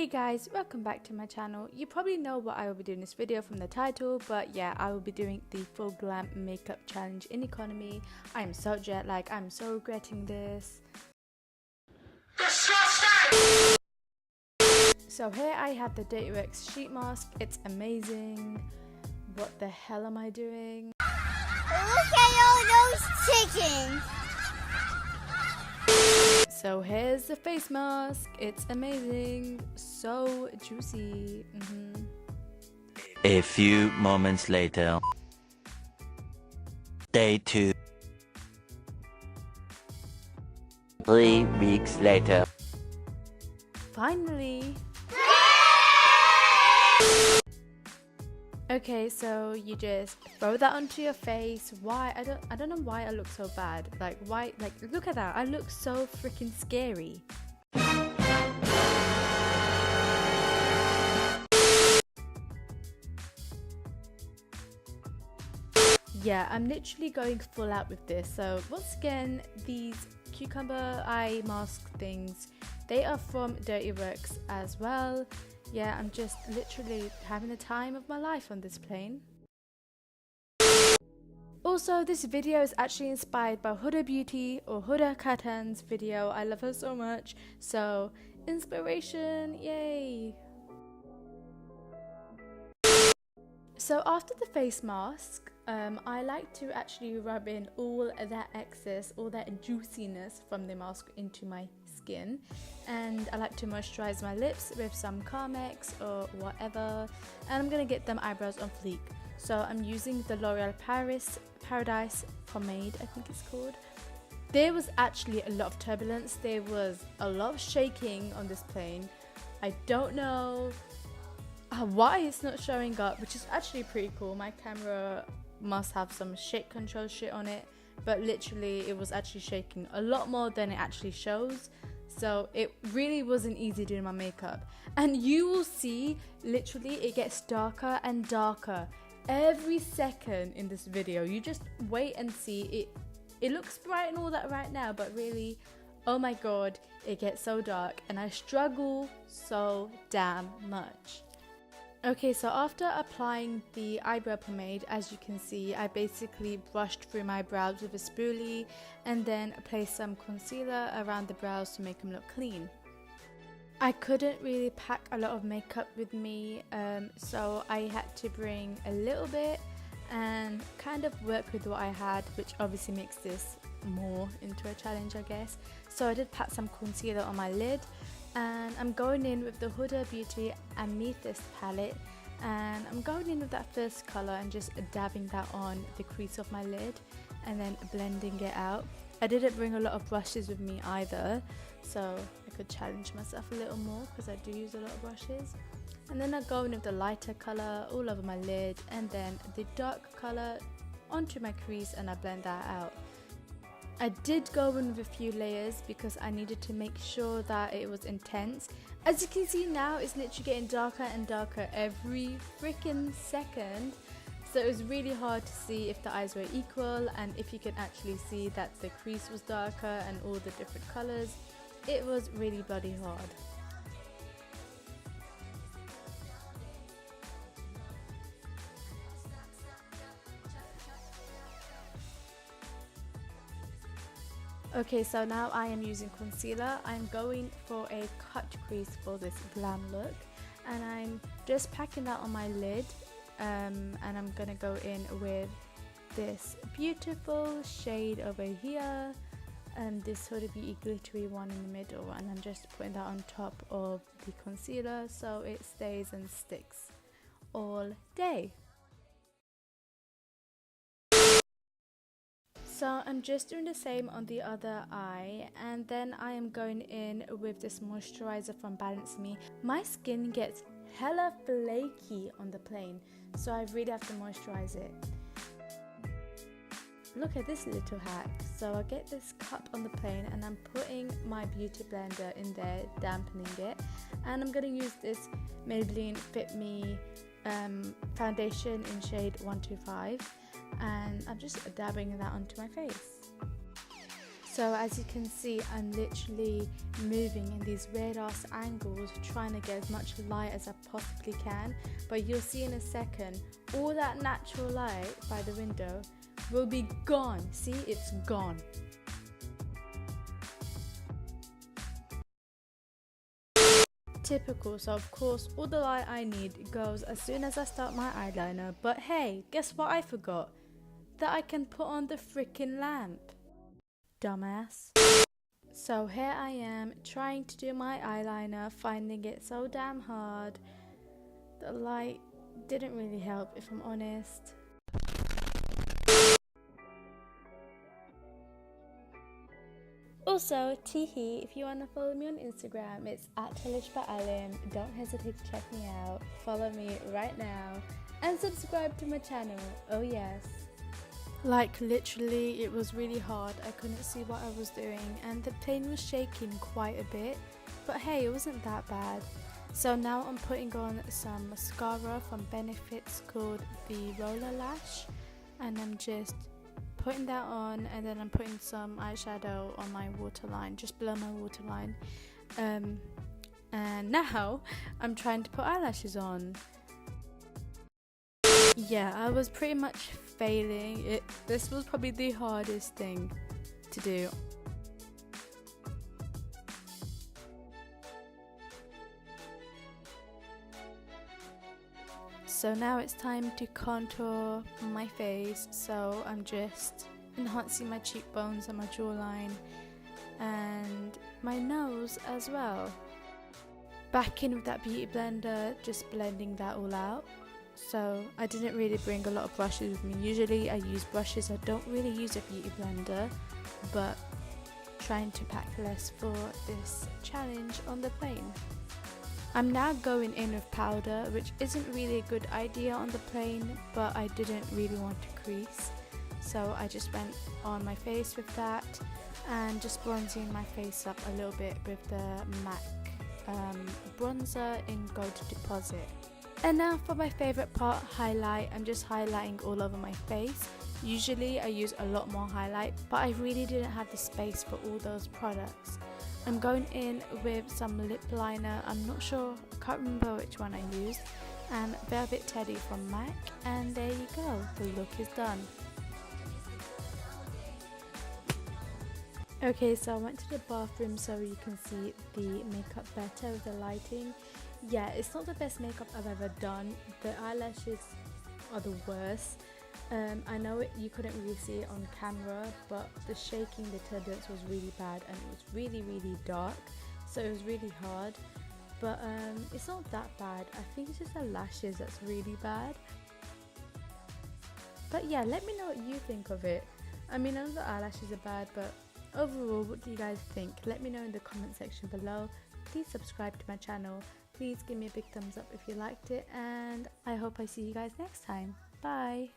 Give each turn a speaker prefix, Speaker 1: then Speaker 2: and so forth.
Speaker 1: Hey guys, welcome back to my channel. You probably know what I will be doing in this video from the title, but yeah, I will be doing the full glam makeup challenge in economy. I am so jet lagged, I'm so regretting this. Disgusting! So here I have the Dirty Works sheet mask. It's amazing. What the hell am I doing?
Speaker 2: Look at all those chickens!
Speaker 1: So here's the face mask. It's amazing, so juicy.
Speaker 3: A few moments later. Day 2. 3 weeks later.
Speaker 1: Finally. Okay, so you just throw that onto your face. Why? I don't know why I look so bad. Like why? Like look at that. I look so freaking scary. Yeah, I'm literally going full out with this. So once again, these cucumber eye mask things, they are from Dirty Works as well. Yeah, I'm just literally having the time of my life on this plane. Also, this video is actually inspired by Huda Beauty or Huda Kattan's video. I love her so much. So, inspiration, yay! So after the face mask, I like to actually rub in all that excess, all that juiciness from the mask into my skin, and I like to moisturize my lips with some Carmex or whatever, and I'm gonna get them eyebrows on fleek. So I'm using the L'Oreal Paradise pomade, I think it's called. There was actually a lot of turbulence. There was a lot of shaking on this plane. I don't know why it's not showing up, which is actually pretty cool. My camera must have some shake control shit on it, but literally it was actually shaking a lot more than it actually shows. So it really wasn't easy doing my makeup, and you will see literally it gets darker and darker every second in this video. You just wait and see. It looks bright and all that right now, but really, oh my god, it gets so dark and I struggle so damn much. Okay, so after applying the eyebrow pomade, as you can see, I basically brushed through my brows with a spoolie and then placed some concealer around the brows to make them look clean. I couldn't really pack a lot of makeup with me, so I had to bring a little bit and kind of work with what I had, which obviously makes this more into a challenge, I guess. So I did pat some concealer on my lid, and I'm going in with the Huda Beauty Amethyst palette, and I'm going in with that first colour and just dabbing that on the crease of my lid and then blending it out. I didn't bring a lot of brushes with me either, so I could challenge myself a little more because I do use a lot of brushes. And then I go in with the lighter colour all over my lid, and then the dark colour onto my crease, and I blend that out. I did go in with a few layers because I needed to make sure that it was intense. As you can see now, it's literally getting darker and darker every freaking second. So it was really hard to see if the eyes were equal, and if you can actually see that the crease was darker and all the different colours. It was really bloody hard. Okay, so now I am using concealer. I'm going for a cut crease for this glam look, and I'm just packing that on my lid, and I'm gonna go in with this beautiful shade over here and this sort of beauty glittery one in the middle, and I'm just putting that on top of the concealer so it stays and sticks all day. So I'm just doing the same on the other eye, and then I am going in with this moisturizer from Balance Me. My skin gets hella flaky on the plane, so I really have to moisturize it. Look at this little hack. So I get this cup on the plane and I'm putting my beauty blender in there, dampening it, and I'm going to use this Maybelline Fit Me foundation in shade 125, and I'm just dabbing that onto my face. So as you can see, I'm literally moving in these weird ass angles, trying to get as much light as I possibly can. But you'll see in a second, all that natural light by the window will be gone. See, it's gone. Typical. So of course all the light I need goes as soon as I start my eyeliner. But hey, guess what I forgot? That I can put on the freaking lamp. Dumbass. So here I am trying to do my eyeliner, finding it so damn hard. The light didn't really help, if I'm honest. Also, teehee, if you want to follow me on Instagram, it's @talishbaalim. Don't hesitate to check me out. Follow me right now and subscribe to my channel. Oh yes. Like literally, it was really hard. I couldn't see what I was doing and the plane was shaking quite a bit. But hey, it wasn't that bad. So now I'm putting on some mascara from Benefits called the Roller Lash. And I'm just putting that on, and then I'm putting some eyeshadow on my waterline, just below my waterline. And now I'm trying to put eyelashes on. Yeah, I was pretty much failing. This was probably the hardest thing to do. So now it's time to contour my face, so I'm just enhancing my cheekbones and my jawline and my nose as well. Back in with that beauty blender, just blending that all out. So I didn't really bring a lot of brushes with me. Usually I use brushes, I don't really use a beauty blender, but trying to pack less for this challenge on the plane. I'm now going in with powder, which isn't really a good idea on the plane, but I didn't really want to crease. So I just went on my face with that and just bronzing my face up a little bit with the MAC bronzer in Gold Deposit. And now for my favourite part, highlight. I'm just highlighting all over my face. Usually I use a lot more highlight, but I really didn't have the space for all those products. I'm going in with some lip liner. I'm not sure, I can't remember which one I used. And Velvet Teddy from MAC. And there you go, the look is done. Okay, so I went to the bathroom so you can see the makeup better with the lighting. Yeah, it's not the best makeup I've ever done. The eyelashes are the worst. I know you couldn't really see it on camera, but the shaking, the turbulence was really bad and it was really dark, so it was really hard. But it's not that bad. I think it's just the lashes that's really bad. But yeah, let me know what you think of it. I mean, I know the eyelashes are bad, but overall, what do you guys think? Let me know in the comment section below. Please subscribe to my channel. Please give me a big thumbs up if you liked it, and I hope I see you guys next time. Bye.